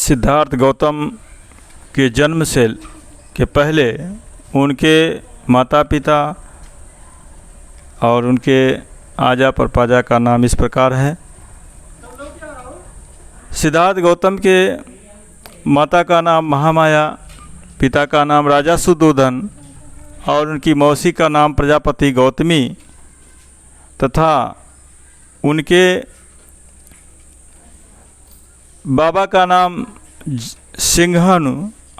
सिद्धार्थ गौतम के जन्म से के पहले उनके माता पिता और उनके आजा परपाजा का नाम इस प्रकार है। सिद्धार्थ गौतम के माता का नाम महामाया, पिता का नाम राजा सुदोधन और उनकी मौसी का नाम प्रजापति गौतमी तथा उनके बाबा का नाम सिंघनु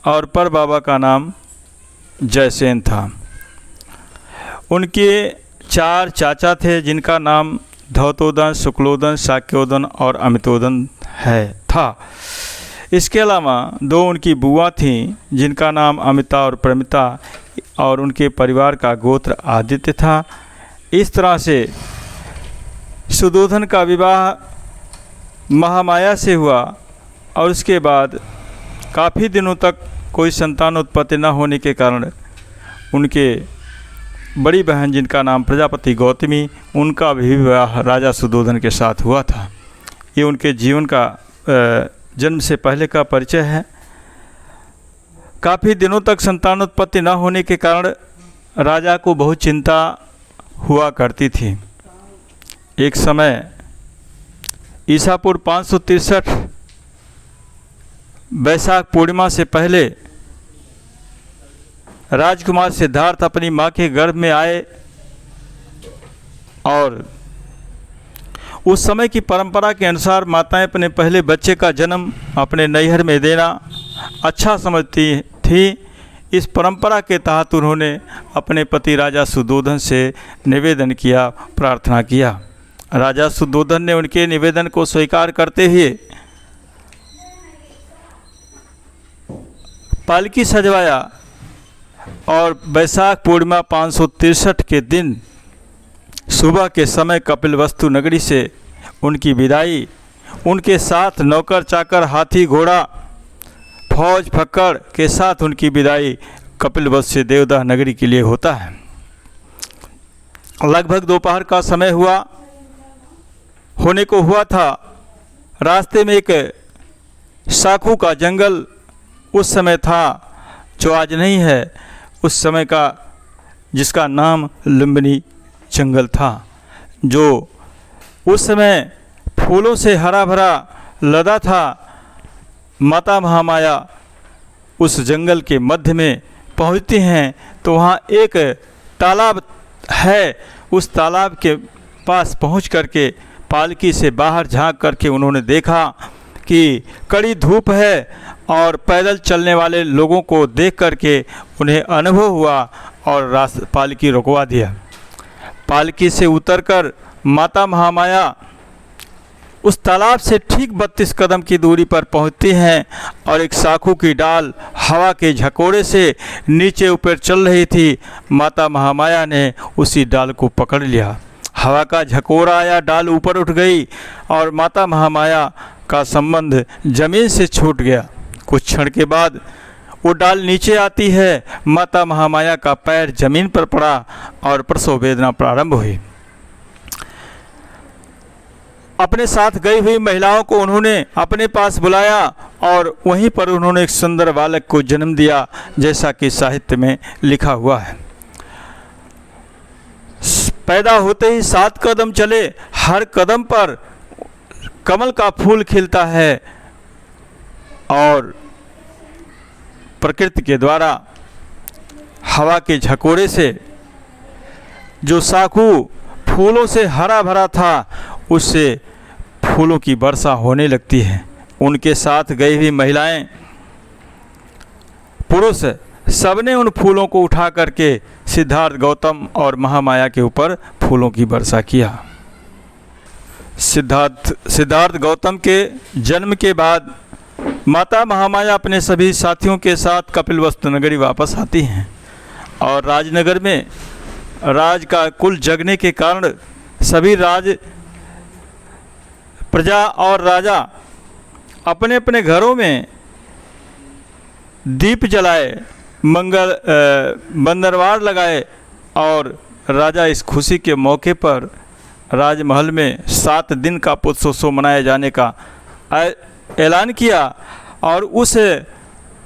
और पर बाबा का नाम जयसेन था। उनके 4 चाचा थे जिनका नाम धौतोदन, शुक्लोदन, शाक्योदन और अमितोदन था। इसके अलावा 2 उनकी बुआ थीं जिनका नाम अमिता और प्रमिता और उनके परिवार का गोत्र आदित्य था। इस तरह से सुदोधन का विवाह महामाया से हुआ और उसके बाद काफ़ी दिनों तक कोई संतान उत्पत्ति न होने के कारण उनके बड़ी बहन जिनका नाम प्रजापति गौतमी, उनका भी विवाह राजा सुदोधन के साथ हुआ था। ये उनके जीवन का जन्म से पहले का परिचय है। काफ़ी दिनों तक संतान उत्पत्ति न होने के कारण राजा को बहुत चिंता हुआ करती थी। एक समय ईसापुर 563 वैशाख पूर्णिमा से पहले राजकुमार सिद्धार्थ अपनी माँ के गर्भ में आए और उस समय की परंपरा के अनुसार माताएं अपने पहले बच्चे का जन्म अपने नैहर में देना अच्छा समझती थी। इस परंपरा के तहत उन्होंने अपने पति राजा सुदोधन से निवेदन किया, प्रार्थना किया। राजा सुदोधन ने उनके निवेदन को स्वीकार करते हुए पालकी सजवाया और वैशाख पूर्णिमा 563 के दिन सुबह के समय कपिलवस्तु नगरी से उनकी विदाई, उनके साथ नौकर चाकर, हाथी घोड़ा, फौज फक्कड़ के साथ उनकी विदाई कपिलवस्तु से देवदाह नगरी के लिए होता है। लगभग दोपहर का समय होने को हुआ था। रास्ते में एक साखू का जंगल उस समय था जो आज नहीं है, उस समय का जिसका नाम लुम्बिनी जंगल था, जो उस समय फूलों से हरा भरा लदा था। माता महामाया उस जंगल के मध्य में पहुंचती हैं तो वहाँ एक तालाब है। उस तालाब के पास पहुंच करके पालकी से बाहर झांक करके उन्होंने देखा कि कड़ी धूप है और पैदल चलने वाले लोगों को देख करके उन्हें अनुभव हुआ और पालकी रुकवा दिया। पालकी से उतरकर माता महामाया उस तालाब से ठीक 32 कदम की दूरी पर पहुंचती हैं और एक साखू की डाल हवा के झकोड़े से नीचे ऊपर चल रही थी। माता महामाया ने उसी डाल को पकड़ लिया। हवा का झकोरा आया, डाल ऊपर उठ गई और माता महामाया का संबंध जमीन से छूट गया। कुछ क्षण के बाद वो डाल नीचे आती है। माता महामाया का पैर जमीन पर पड़ा और प्रसव वेदना प्रारंभ हुई। अपने साथ गई हुई महिलाओं को उन्होंने अपने पास बुलाया और वहीं पर उन्होंने एक सुंदर बालक को जन्म दिया, जैसा कि साहित्य में लिखा हुआ है। पैदा होते ही 7 कदम चले, हर कदम पर कमल का फूल खिलता है और प्रकृति के द्वारा हवा के झकोड़े से जो साखू फूलों से हरा भरा था उससे फूलों की वर्षा होने लगती है। उनके साथ गई हुई महिलाएं, पुरुष सबने उन फूलों को उठा करके सिद्धार्थ गौतम और महामाया के ऊपर फूलों की वर्षा किया। सिद्धार्थ गौतम के जन्म के बाद माता महामाया अपने सभी साथियों के साथ कपिलवस्तु नगरी वापस आती हैं और राजनगर में राज का कुल जगने के कारण सभी प्रजा और राजा अपने अपने घरों में दीप जलाए, बंदरवार लगाए और राजा इस खुशी के मौके पर राजमहल में 7 दिन का पुष्पोत्सव मनाए जाने का ऐलान किया और उस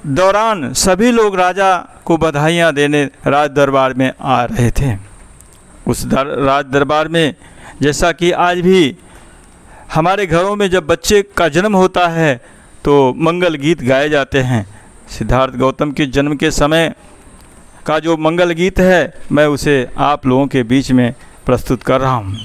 दौरान सभी लोग राजा को बधाइयाँ देने राज दरबार में आ रहे थे। उस राज दरबार में जैसा कि आज भी हमारे घरों में जब बच्चे का जन्म होता है तो मंगल गीत गाए जाते हैं। सिद्धार्थ गौतम के जन्म के समय का जो मंगल गीत है मैं उसे आप लोगों के बीच में प्रस्तुत कर रहा हूँ।